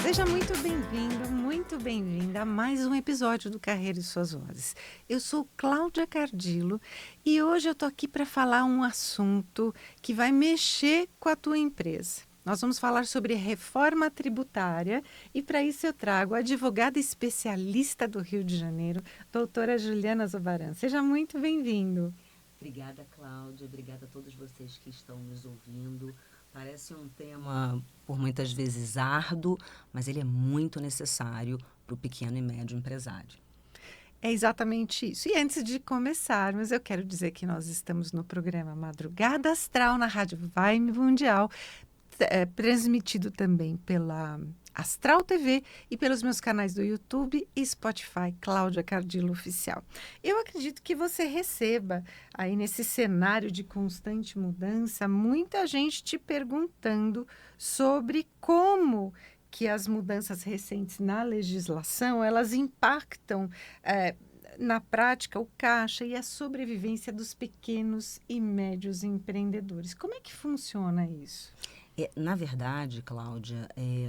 Seja muito bem-vinda a mais um episódio do Carreira e Suas Vozes. Eu sou Cláudia Cardillo e hoje eu tô aqui para falar um assunto que vai mexer com a tua empresa. Nós vamos falar sobre reforma tributária e para isso eu trago a advogada especialista do Rio de Janeiro, doutora Juliana Zobaran. Seja muito bem-vindo. Obrigada, Cláudia. Obrigada a todos vocês que estão nos ouvindo. Parece um tema, por muitas vezes, árduo, mas ele é muito necessário para o pequeno e médio empresário. É exatamente isso. E antes de começarmos, eu quero dizer que nós estamos no programa Madrugada Astral na Rádio Vibe Mundial, transmitido também pela Astral TV e pelos meus canais do YouTube e Spotify, Cláudia Cardillo Oficial. Eu acredito que você receba aí nesse cenário de constante mudança, muita gente te perguntando sobre como que as mudanças recentes na legislação, elas impactam na prática o caixa e a sobrevivência dos pequenos e médios empreendedores. Como é que funciona isso? Na verdade, Cláudia,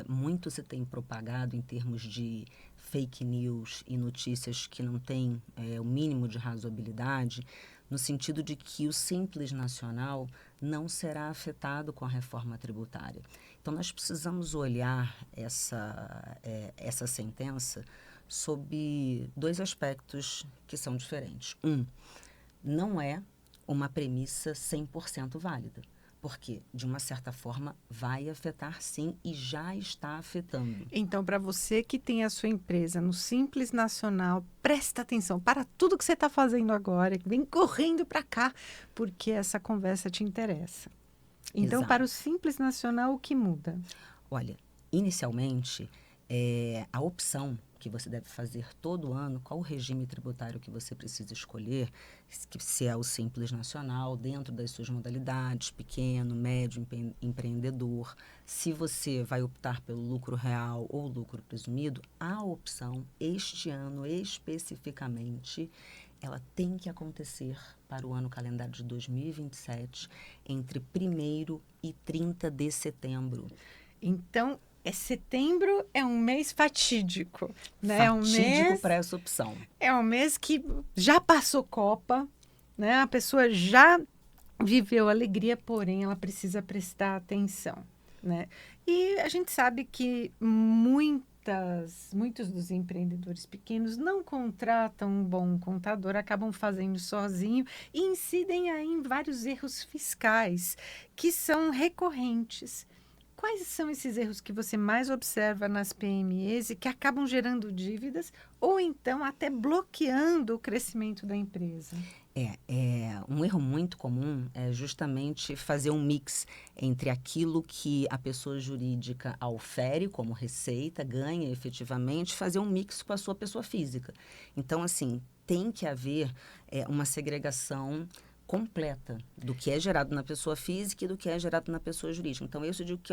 muito se tem propagado em termos de fake news e notícias que não têm o mínimo de razoabilidade, no sentido de que o Simples Nacional não será afetado com a reforma tributária. Então, nós precisamos olhar essa sentença sob dois aspectos que são diferentes. Não é uma premissa 100% válida. Porque, de uma certa forma, vai afetar sim e já está afetando. Então, para você que tem a sua empresa no Simples Nacional, presta atenção para tudo que você está fazendo agora, vem correndo para cá, porque essa conversa te interessa. Então, Exato. para o Simples Nacional, o que muda? Olha, inicialmente, a opção que você deve fazer todo ano, qual o regime tributário que você precisa escolher, se é o Simples Nacional, dentro das suas modalidades, pequeno, médio, empreendedor, se você vai optar pelo lucro real ou lucro presumido, a opção, este ano especificamente, ela tem que acontecer para o ano calendário de 2027, entre 1º e 30 de setembro. Então, setembro é um mês fatídico, né? Fatídico para essa opção. É um mês que já passou Copa, né? A pessoa já viveu alegria, porém ela precisa prestar atenção, né? E a gente sabe que muitos dos empreendedores pequenos não contratam um bom contador, acabam fazendo sozinho e incidem aí em vários erros fiscais que são recorrentes. Quais são esses erros que você mais observa nas PMEs e que acabam gerando dívidas ou então até bloqueando o crescimento da empresa? Um erro muito comum é justamente fazer um mix entre aquilo que a pessoa jurídica aufere como receita, ganha efetivamente, fazer um mix com a sua pessoa física. Então, assim, tem que haver uma segregação completa do que é gerado na pessoa física e do que é gerado na pessoa jurídica. Então, isso eu digo que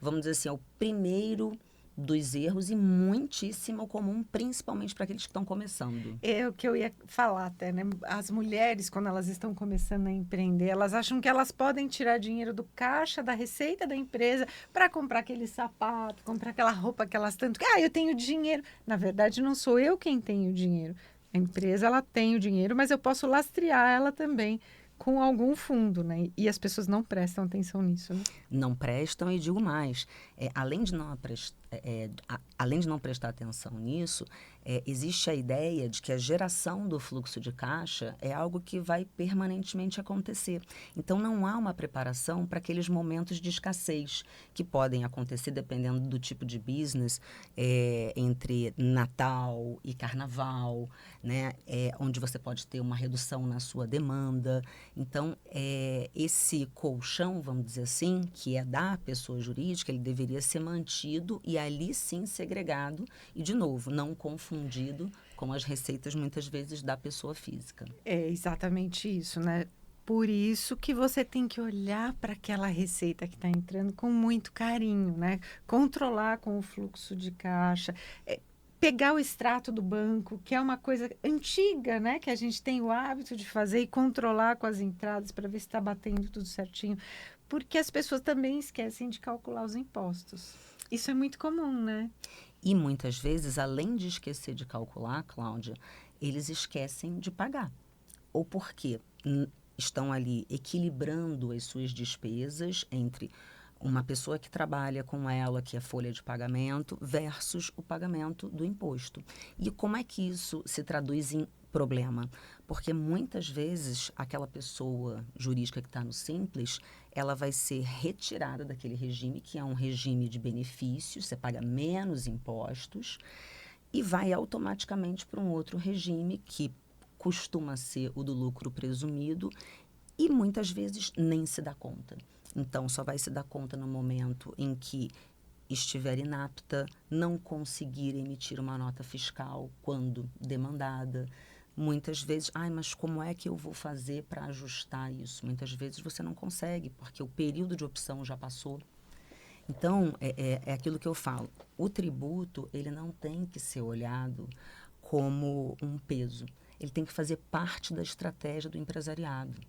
vamos dizer assim, é o primeiro dos erros e muitíssimo comum, principalmente para aqueles que estão começando. É o que eu ia falar até, né? As mulheres, quando elas estão começando a empreender, elas acham que elas podem tirar dinheiro do caixa, da receita da empresa, para comprar aquele sapato, comprar aquela roupa que elas tanto... eu tenho dinheiro. Na verdade, não sou eu quem tenho dinheiro. A empresa, ela tem o dinheiro, mas eu posso lastrear ela também com algum fundo, né? E as pessoas não prestam atenção nisso, né? Não prestam e digo mais, além de não prestar atenção nisso, existe a ideia de que a geração do fluxo de caixa é algo que vai permanentemente acontecer. Então, não há uma preparação para aqueles momentos de escassez que podem acontecer dependendo do tipo de business, entre Natal e Carnaval, né? Onde você pode ter uma redução na sua demanda. Então, esse colchão, vamos dizer assim, que é da pessoa jurídica, ele deveria ser mantido e ali sim segregado e, de novo, não confundido com as receitas muitas vezes da pessoa física. É exatamente isso, né? Por isso que você tem que olhar para aquela receita que está entrando com muito carinho, né? Controlar com o fluxo de caixa, pegar o extrato do banco, que é uma coisa antiga, né? Que a gente tem o hábito de fazer e controlar com as entradas para ver se está batendo tudo certinho. Porque as pessoas também esquecem de calcular os impostos. Isso é muito comum, né? E muitas vezes, além de esquecer de calcular, Cláudia, eles esquecem de pagar. Ou porque estão ali equilibrando as suas despesas entre uma pessoa que trabalha com ela, que é folha de pagamento, versus o pagamento do imposto. E como é que isso se traduz em problema? Porque muitas vezes aquela pessoa jurídica que está no Simples, ela vai ser retirada daquele regime, que é um regime de benefícios, você paga menos impostos, e vai automaticamente para um outro regime que costuma ser o do lucro presumido e muitas vezes nem se dá conta. Então, só vai se dar conta no momento em que estiver inapta, não conseguir emitir uma nota fiscal quando demandada. Muitas vezes, mas como é que eu vou fazer para ajustar isso? Muitas vezes você não consegue, porque o período de opção já passou. Então, é aquilo que eu falo. O tributo, ele não tem que ser olhado como um peso. Ele tem que fazer parte da estratégia do empresariado.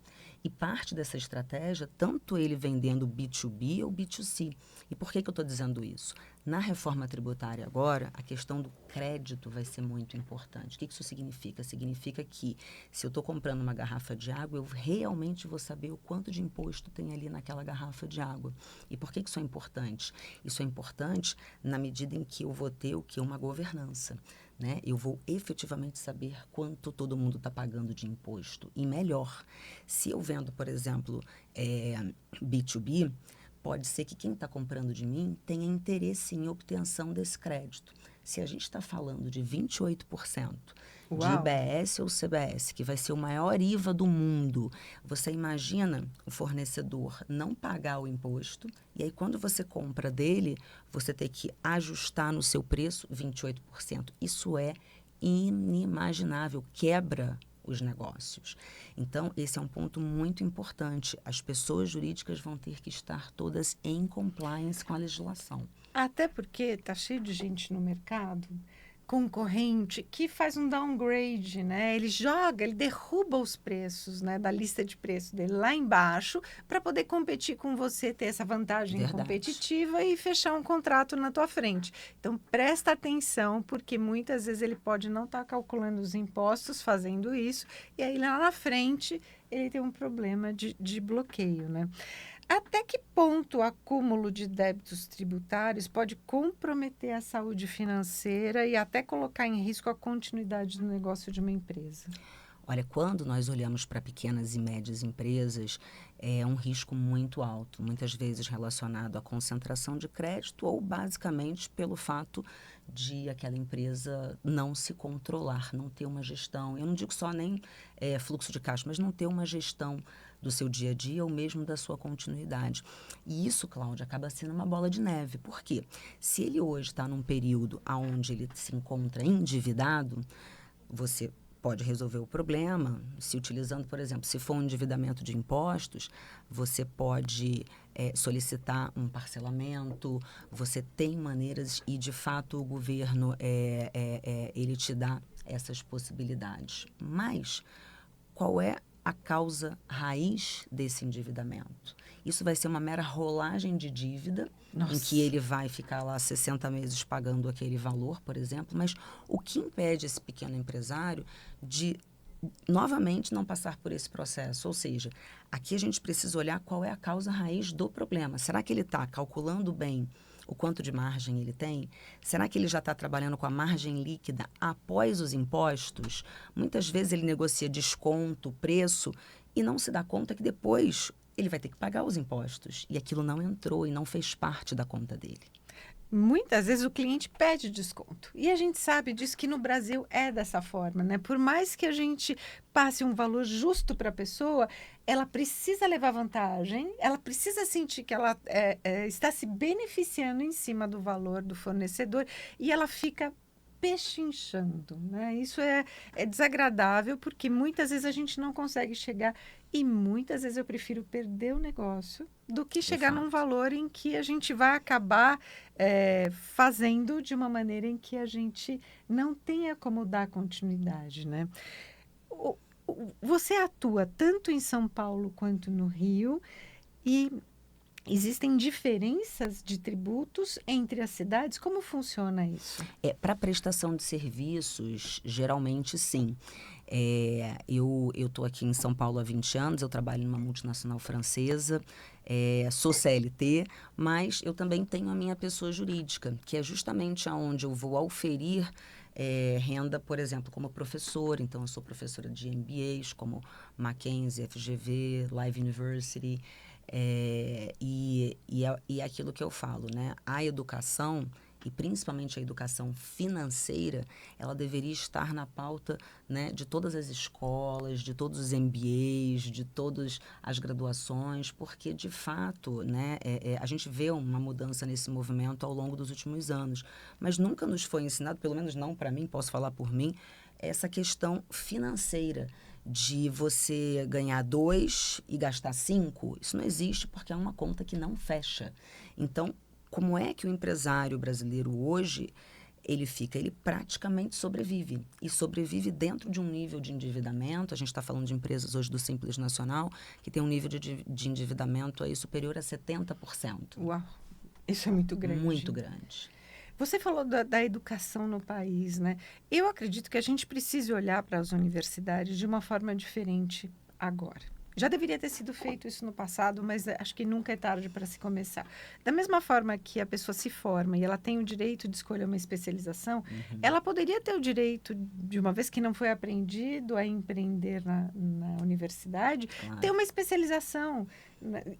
E parte dessa estratégia, tanto ele vendendo B2B ou B2C. E por que eu estou dizendo isso? Na reforma tributária agora, a questão do crédito vai ser muito importante. O que isso significa? Significa que se eu estou comprando uma garrafa de água, eu realmente vou saber o quanto de imposto tem ali naquela garrafa de água. E por que isso é importante? Isso é importante na medida em que eu vou ter o que? Uma governança. Né? Eu vou efetivamente saber quanto todo mundo está pagando de imposto. E melhor, se eu vendo, por exemplo, B2B, pode ser que quem está comprando de mim tenha interesse em obtenção desse crédito. Se a gente está falando de 28% de Uau! IBS ou CBS, que vai ser o maior IVA do mundo, você imagina o fornecedor não pagar o imposto e aí quando você compra dele, você tem que ajustar no seu preço 28%. Isso é inimaginável, quebra os negócios. Então, esse é um ponto muito importante. As pessoas jurídicas vão ter que estar todas em compliance com a legislação. Até porque tá cheio de gente no mercado concorrente que faz um downgrade, né? Ele derruba os preços, né, da lista de preços dele lá embaixo para poder competir com você, ter essa vantagem Verdade. competitiva e fechar um contrato na tua frente. Então presta atenção, porque muitas vezes ele pode não estar calculando os impostos fazendo isso, e aí lá na frente ele tem um problema de bloqueio, né? Até que ponto o acúmulo de débitos tributários pode comprometer a saúde financeira e até colocar em risco a continuidade do negócio de uma empresa? Olha, quando nós olhamos para pequenas e médias empresas, é um risco muito alto, muitas vezes relacionado à concentração de crédito ou basicamente pelo fato de aquela empresa não se controlar, não ter uma gestão. Eu não digo só nem fluxo de caixa, mas não ter uma gestão do seu dia a dia ou mesmo da sua continuidade. E isso, Cláudia, acaba sendo uma bola de neve. Por quê? Se ele hoje está num período onde ele se encontra endividado, você pode resolver o problema se utilizando, por exemplo, se for um endividamento de impostos, você pode solicitar um parcelamento, você tem maneiras e, de fato, o governo ele te dá essas possibilidades. Mas qual é a causa raiz desse endividamento? Isso vai ser uma mera rolagem de dívida, em que ele vai ficar lá 60 meses pagando aquele valor, por exemplo, mas o que impede esse pequeno empresário de novamente não passar por esse processo? Ou seja, aqui a gente precisa olhar qual é a causa raiz do problema. Será que ele está calculando bem o quanto de margem ele tem? Será que ele já está trabalhando com a margem líquida após os impostos? Muitas vezes ele negocia desconto, preço e não se dá conta que depois ele vai ter que pagar os impostos. E aquilo não entrou e não fez parte da conta dele. Muitas vezes o cliente pede desconto. E a gente sabe disso que no Brasil é dessa forma, né? Por mais que a gente passe um valor justo para a pessoa, ela precisa levar vantagem, ela precisa sentir que ela está se beneficiando em cima do valor do fornecedor e ela fica pechinchando, né? Isso é desagradável porque muitas vezes a gente não consegue chegar e muitas vezes eu prefiro perder o negócio do que De chegar num fato. valor em que a gente vai acabar fazendo de uma maneira em que a gente não tenha como dar continuidade, né? O- Você atua tanto em São Paulo quanto no Rio e Existem diferenças de tributos entre as cidades? Como funciona isso? Para prestação de serviços, geralmente sim. Eu estou aqui em São Paulo há 20 anos, eu trabalho numa multinacional francesa, sou CLT, mas eu também tenho a minha pessoa jurídica, que é justamente aonde eu vou auferir renda, por exemplo, como professora. Então, eu sou professora de MBAs, como Mackenzie, FGV, Live University. E é aquilo que eu falo, né? A educação, e principalmente a educação financeira, ela deveria estar na pauta, né, de todas as escolas, de todos os MBAs, de todas as graduações, porque, de fato, né, a gente vê uma mudança nesse movimento ao longo dos últimos anos. Mas nunca nos foi ensinado, pelo menos não para mim, posso falar por mim, essa questão financeira de você ganhar 2 e gastar 5. Isso não existe porque é uma conta que não fecha. Então, como é que o empresário brasileiro hoje ele praticamente sobrevive, e sobrevive dentro de um nível de endividamento? A gente está falando de empresas hoje do Simples Nacional que tem um nível de endividamento aí superior a 70%. Uau, isso é muito grande. Muito grande. Você falou da educação no país, né? Eu acredito que a gente precise olhar para as universidades de uma forma diferente agora. Já deveria ter sido feito isso no passado, mas acho que nunca é tarde para se começar. Da mesma forma que a pessoa se forma e ela tem o direito de escolher uma especialização, ela poderia ter o direito, de uma vez que não foi aprendido a empreender na universidade, Claro. ter uma especialização.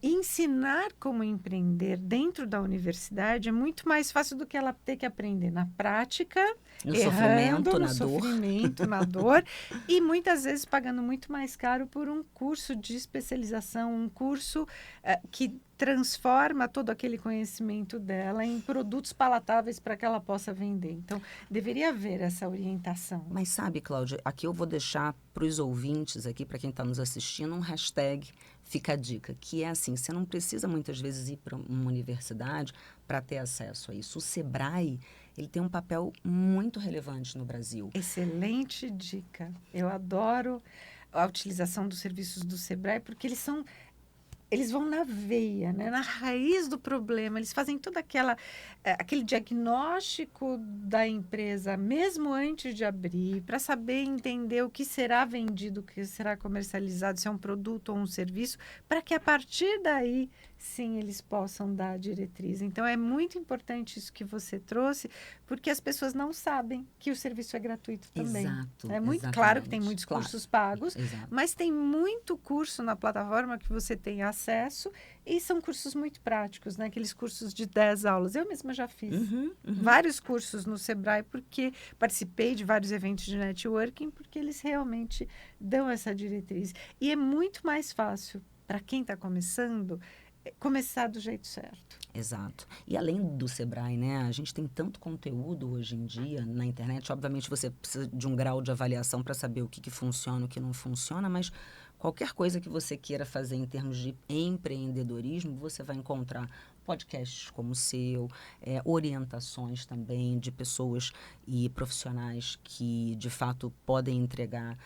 Ensinar como empreender dentro da universidade é muito mais fácil do que ela ter que aprender na prática, No errando, sofrimento, no na dor. sofrimento, na dor, e muitas vezes pagando muito mais caro por um curso de especialização, um curso que transforma todo aquele conhecimento dela em produtos palatáveis para que ela possa vender. Então, deveria haver essa orientação. Mas sabe, Cláudia, aqui eu vou deixar para os ouvintes aqui, para quem está nos assistindo, um hashtag Fica a Dica, que é assim: você não precisa muitas vezes ir para uma universidade para ter acesso a isso. O Sebrae, ele tem um papel muito relevante no Brasil. Excelente dica. Eu adoro a utilização dos serviços do Sebrae, porque eles vão na veia, né? Na raiz do problema. Eles fazem todo aquele diagnóstico da empresa, mesmo antes de abrir, para saber entender o que será vendido, o que será comercializado, se é um produto ou um serviço, para que a partir daí, sim, eles possam dar a diretriz. Então, é muito importante isso que você trouxe, porque as pessoas não sabem que o serviço é gratuito também. Exato. É muito exatamente. claro que tem muitos Claro. cursos pagos, Exato. mas tem muito curso na plataforma que você tem acesso, e são cursos muito práticos, né? Aqueles cursos de 10 aulas. Eu mesma já fiz vários cursos no Sebrae, porque participei de vários eventos de networking, porque eles realmente dão essa diretriz. E é muito mais fácil para quem está começando começar do jeito certo. Exato. E além do Sebrae, né, a gente tem tanto conteúdo hoje em dia na internet. Obviamente, você precisa de um grau de avaliação para saber o que funciona, o que não funciona, mas qualquer coisa que você queira fazer em termos de empreendedorismo, você vai encontrar podcasts como o seu, orientações também de pessoas e profissionais que, de fato, podem entregar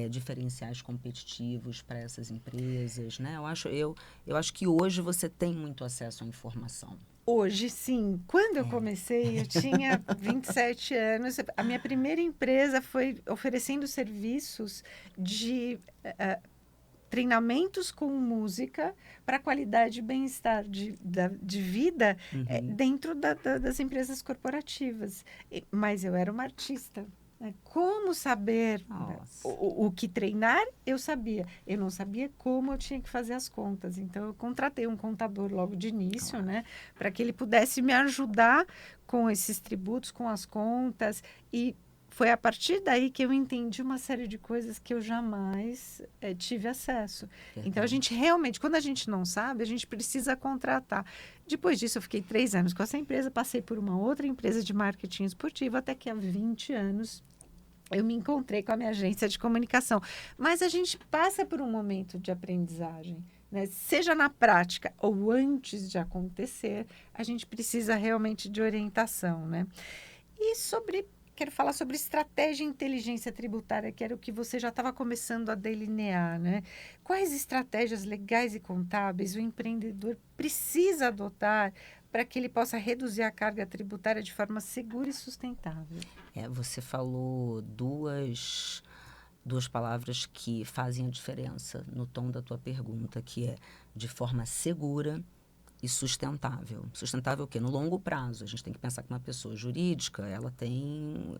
diferenciais competitivos para essas empresas, né? Eu acho que hoje você tem muito acesso à informação. Hoje, sim. Quando eu comecei, eu tinha 27 anos. A minha primeira empresa foi oferecendo serviços de treinamentos com música para qualidade e bem-estar de vida dentro das empresas corporativas. Mas eu era uma artista. Como saber o que treinar, eu sabia. Eu não sabia como eu tinha que fazer as contas. Então, eu contratei um contador logo de início, né? Para que ele pudesse me ajudar com esses tributos, com as contas. E foi a partir daí que eu entendi uma série de coisas que eu jamais tive acesso. Verdade. Então, a gente realmente, quando a gente não sabe, a gente precisa contratar. Depois disso, eu fiquei 3 anos com essa empresa, passei por uma outra empresa de marketing esportivo, até que há 20 anos eu me encontrei com a minha agência de comunicação. Mas a gente passa por um momento de aprendizagem, né? Seja na prática ou antes de acontecer, a gente precisa realmente de orientação, né? E sobre quero falar sobre estratégia e inteligência tributária, que era o que você já estava começando a delinear, né? Quais estratégias legais e contábeis o empreendedor precisa adotar para que ele possa reduzir a carga tributária de forma segura e sustentável? Você falou duas palavras que fazem a diferença no tom da tua pergunta, que é de forma segura e sustentável. Sustentável o quê? No longo prazo. A gente tem que pensar que uma pessoa jurídica, ela tem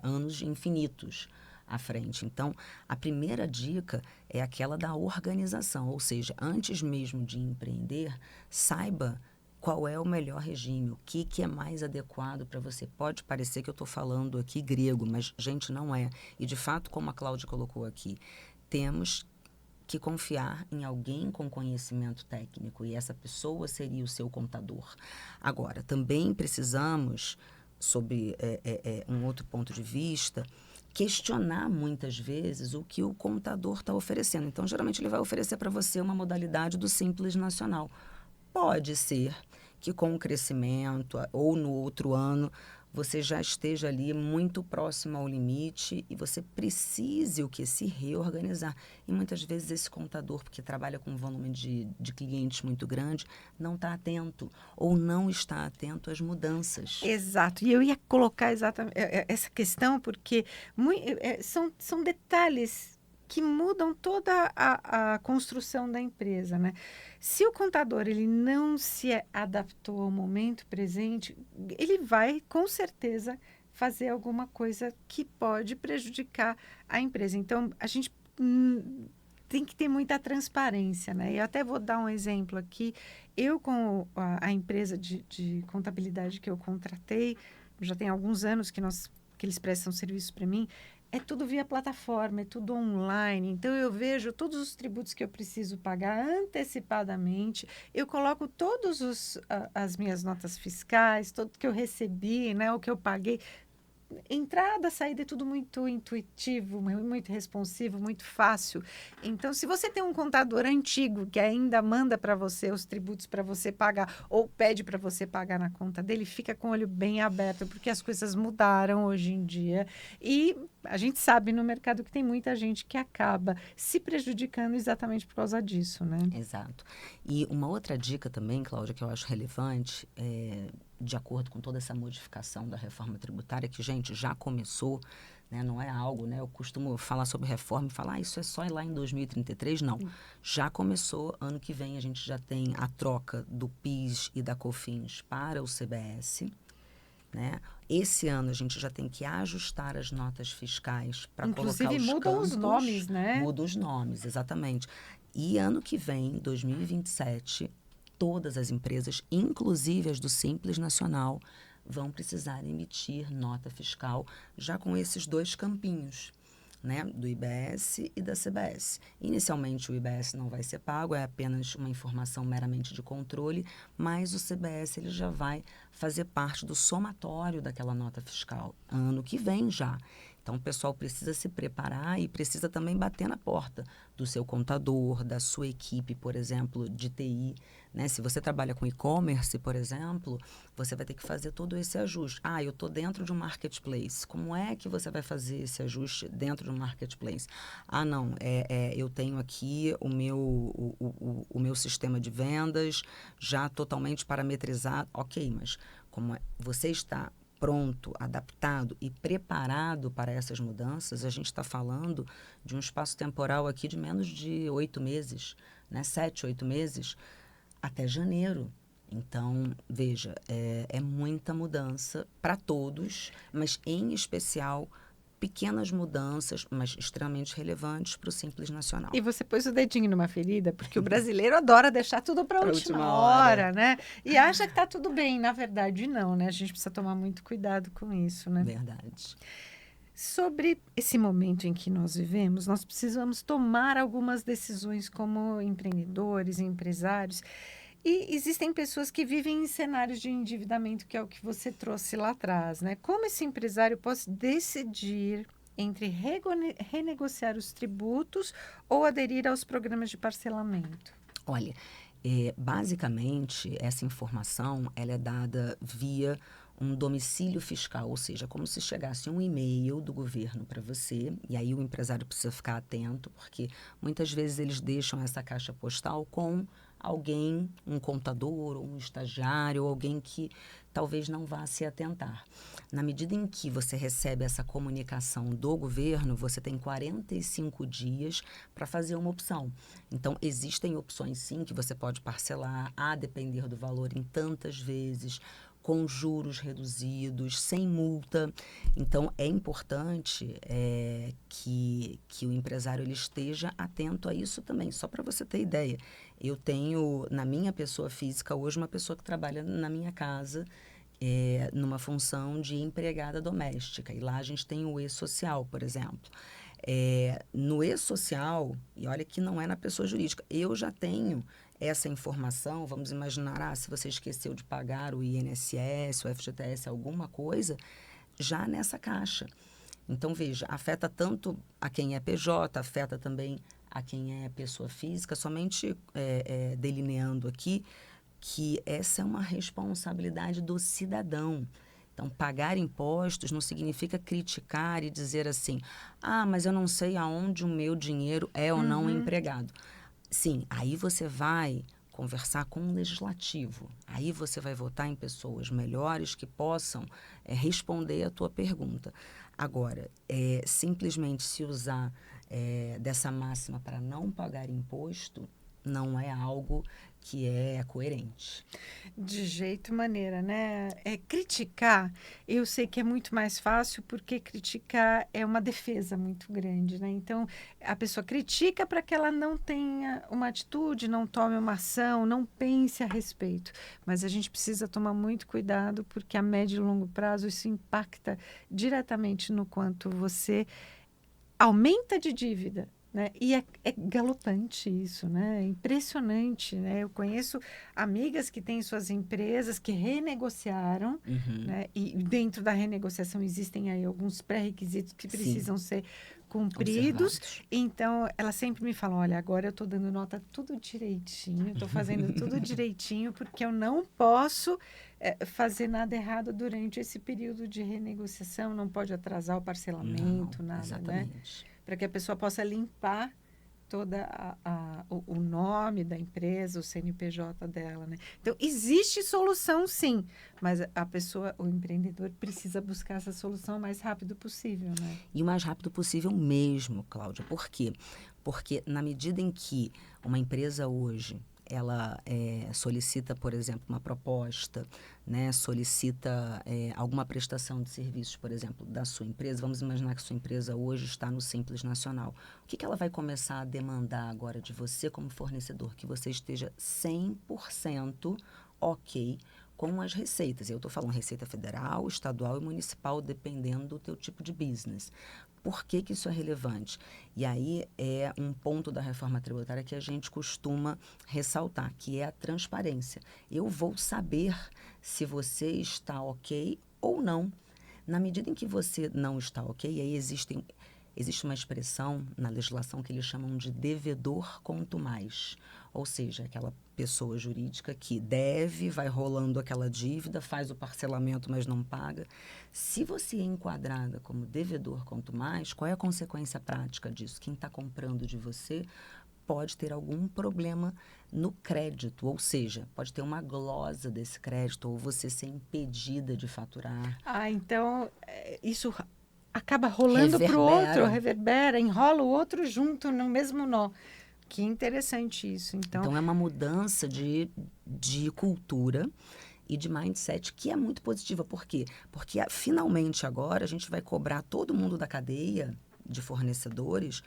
anos infinitos à frente. Então, a primeira dica é aquela da organização, ou seja, antes mesmo de empreender, saiba qual é o melhor regime, o que é mais adequado para você. Pode parecer que eu estou falando aqui grego, mas, gente, não é. E, de fato, como a Cláudia colocou aqui, temos que confiar em alguém com conhecimento técnico e essa pessoa seria o seu contador. Agora, também precisamos, sob um outro ponto de vista, questionar muitas vezes o que o contador está oferecendo. Então, geralmente, ele vai oferecer para você uma modalidade do Simples Nacional. Pode ser que com o crescimento ou no outro ano você já esteja ali muito próximo ao limite e você precise o que se reorganizar. E muitas vezes esse contador, porque trabalha com um volume de clientes muito grande, não está atento ou não está atento às mudanças. Exato. E eu ia colocar exatamente essa questão porque são detalhes que mudam toda a construção da empresa, né? Se o contador ele não se adaptou ao momento presente, ele vai com certeza fazer alguma coisa que pode prejudicar a empresa. Então, a gente tem que ter muita transparência, né? E eu até vou dar um exemplo aqui. Eu, com a empresa de contabilidade que eu contratei, já tem alguns anos que eles prestam serviço para mim, é tudo via plataforma, é tudo online. Então, eu vejo todos os tributos que eu preciso pagar antecipadamente. Eu coloco as minhas notas fiscais, tudo que eu recebi, né, o que eu paguei. Entrada, saída é tudo muito intuitivo, muito responsivo, muito fácil. Então, se você tem um contador antigo que ainda manda para você os tributos para você pagar ou pede para você pagar na conta dele, fica com o olho bem aberto, porque as coisas mudaram hoje em dia. E a gente sabe no mercado que tem muita gente que acaba se prejudicando exatamente por causa disso, né? Exato. E uma outra dica também, Cláudia, que eu acho relevante, de acordo com toda essa modificação da reforma tributária, que, gente, já começou, né? Não é algo, né? Eu costumo falar sobre reforma e falar, isso é só ir lá em 2033. Não, já começou. Ano que vem a gente já tem a troca do PIS e da COFINS para o CBS, né? Esse ano a gente já tem que ajustar as notas fiscais para colocar Inclusive os mudam campos. os nomes, né? Muda os nomes, exatamente. E ano que vem, 2027, todas as empresas, inclusive as do Simples Nacional, vão precisar emitir nota fiscal já com esses dois campinhos, né, do IBS e da CBS. Inicialmente, o IBS não vai ser pago, é apenas uma informação meramente de controle, mas o CBS ele já vai fazer parte do somatório daquela nota fiscal, ano que vem já. Então, o pessoal precisa se preparar e precisa também bater na porta do seu contador, da sua equipe, por exemplo, de TI. Né? Se você trabalha com e-commerce, por exemplo, você vai ter que fazer todo esse ajuste. Ah, eu estou dentro de um marketplace. Como é que você vai fazer esse ajuste dentro de um marketplace? Ah, não, eu tenho aqui o meu sistema de vendas já totalmente parametrizado. Ok, mas como você está pronto, adaptado e preparado para essas mudanças, a gente está falando de um espaço temporal aqui de menos de 8 meses, né? 7, 8 meses, até janeiro. Então, veja, é muita mudança para todos, mas em especial pequenas mudanças, mas extremamente relevantes para o Simples Nacional. E você pôs o dedinho numa ferida, porque o brasileiro adora deixar tudo para a última hora, hora, né? E acha que está tudo bem. Na verdade, não, né? A gente precisa tomar muito cuidado com isso, né? Verdade. Sobre esse momento em que nós vivemos, nós precisamos tomar algumas decisões como empreendedores, empresários. E existem pessoas que vivem em cenários de endividamento, que é o que você trouxe lá atrás, né? Como esse empresário pode decidir entre renegociar os tributos ou aderir aos programas de parcelamento? Olha, basicamente, essa informação ela é dada via um domicílio fiscal, ou seja, como se chegasse um e-mail do governo para você, e aí o empresário precisa ficar atento, porque muitas vezes eles deixam essa caixa postal com alguém, um contador, ou um estagiário, ou alguém que talvez não vá se atentar. Na medida em que você recebe essa comunicação do governo, você tem 45 dias para fazer uma opção. Então, existem opções, sim, que você pode parcelar, a depender do valor, em tantas vezes, com juros reduzidos, sem multa. Então, é importante que o empresário ele esteja atento a isso também. Só para você ter ideia, eu tenho, na minha pessoa física, hoje, uma pessoa que trabalha na minha casa, numa função de empregada doméstica. E lá a gente tem o e-social, por exemplo. No e-social, e olha que não é na pessoa jurídica, eu já tenho essa informação, vamos imaginar, se você esqueceu de pagar o INSS, o FGTS, alguma coisa, já nessa caixa. Então, veja, afeta tanto a quem é PJ, afeta também a quem é pessoa física, somente delineando aqui que essa é uma responsabilidade do cidadão. Então, pagar impostos não significa criticar e dizer assim, mas eu não sei aonde o meu dinheiro é ou não empregado. Sim, aí você vai conversar com o legislativo. Aí você vai votar em pessoas melhores que possam responder a tua pergunta. Agora, simplesmente se usar dessa máxima para não pagar imposto, não é algo que é coerente. De jeito maneira, né? Criticar, eu sei que é muito mais fácil porque criticar é uma defesa muito grande, né? Então, a pessoa critica para que ela não tenha uma atitude, não tome uma ação, não pense a respeito. Mas a gente precisa tomar muito cuidado porque a médio e longo prazo isso impacta diretamente no quanto você aumenta de dívida. Né? E é galopante isso, né? É impressionante, né? Eu conheço amigas que têm suas empresas que renegociaram, né? E dentro da renegociação existem aí alguns pré-requisitos que precisam ser cumpridos. Observados. Então, ela sempre me fala, olha, agora eu estou dando nota tudo direitinho, estou fazendo tudo direitinho, porque eu não posso fazer nada errado durante esse período de renegociação, não pode atrasar o parcelamento, Não, nada, exatamente. né? Para que a pessoa possa limpar toda o nome da empresa, o CNPJ dela, né? Então, existe solução, sim, mas a pessoa, o empreendedor, precisa buscar essa solução o mais rápido possível, né? E o mais rápido possível mesmo, Cláudia. Por quê? Porque na medida em que uma empresa hoje ela solicita, por exemplo, uma proposta, né, solicita alguma prestação de serviços, por exemplo, da sua empresa, vamos imaginar que sua empresa hoje está no Simples Nacional. O que ela vai começar a demandar agora de você como fornecedor? Que você esteja 100% ok com as receitas. Eu estou falando receita federal, estadual e municipal, dependendo do teu tipo de business. Por que isso é relevante? E aí é um ponto da reforma tributária que a gente costuma ressaltar, que é a transparência. Eu vou saber se você está ok ou não. Na medida em que você não está ok, aí existe uma expressão na legislação que eles chamam de devedor quanto mais. Ou seja, aquela pessoa jurídica que deve, vai rolando aquela dívida, faz o parcelamento, mas não paga. Se você é enquadrada como devedor quanto mais, qual é a consequência prática disso? Quem está comprando de você pode ter algum problema no crédito, ou seja, pode ter uma glosa desse crédito ou você ser impedida de faturar. Então, isso acaba rolando para o outro, reverbera, enrola o outro junto no mesmo nó. Que interessante isso. Então é uma mudança de cultura e de mindset que é muito positiva. Por quê? Porque finalmente agora a gente vai cobrar todo mundo da cadeia de fornecedores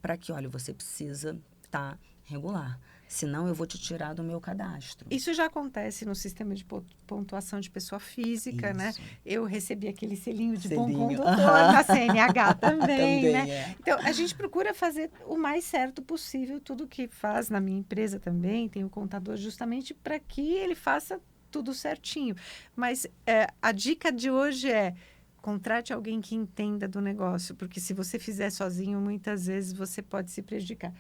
para que, olha, você precisa estar regular. Senão eu vou te tirar do meu cadastro. Isso já acontece no sistema de pontuação de pessoa física, Isso. né? Eu recebi aquele selinho de bom condutor na CNH também, né? É. Então, a gente procura fazer o mais certo possível tudo que faz na minha empresa também. Tem o contador justamente para que ele faça tudo certinho. Mas a dica de hoje é contrate alguém que entenda do negócio, porque se você fizer sozinho, muitas vezes você pode se prejudicar.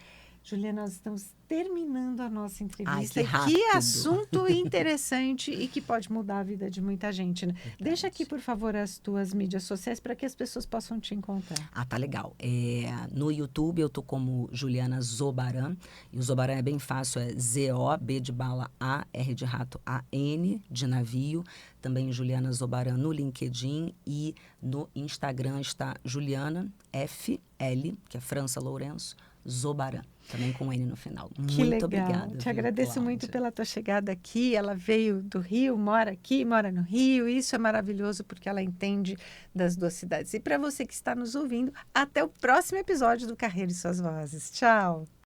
Juliana, nós estamos terminando a nossa entrevista. que E rápido. que assunto interessante e que pode mudar a vida de muita gente, né? Verdade. Deixa aqui, por favor, as tuas mídias sociais para que as pessoas possam te encontrar. Tá legal. No YouTube eu tô como Juliana Zobaran. E o Zobaran é bem fácil, é Z-O-B de bala A, R de rato, A-N de navio. Também Juliana Zobaran no LinkedIn e no Instagram está Juliana F-L, que é França Lourenço, Zobaran. Também com N no final. Que Muito legal. obrigada. Te viu, agradeço muito Cláudia? pela tua chegada aqui. Ela veio do Rio, mora aqui, mora no Rio. Isso é maravilhoso porque ela entende das duas cidades. E para você que está nos ouvindo, até o próximo episódio do Carreira e Suas Vozes. Tchau.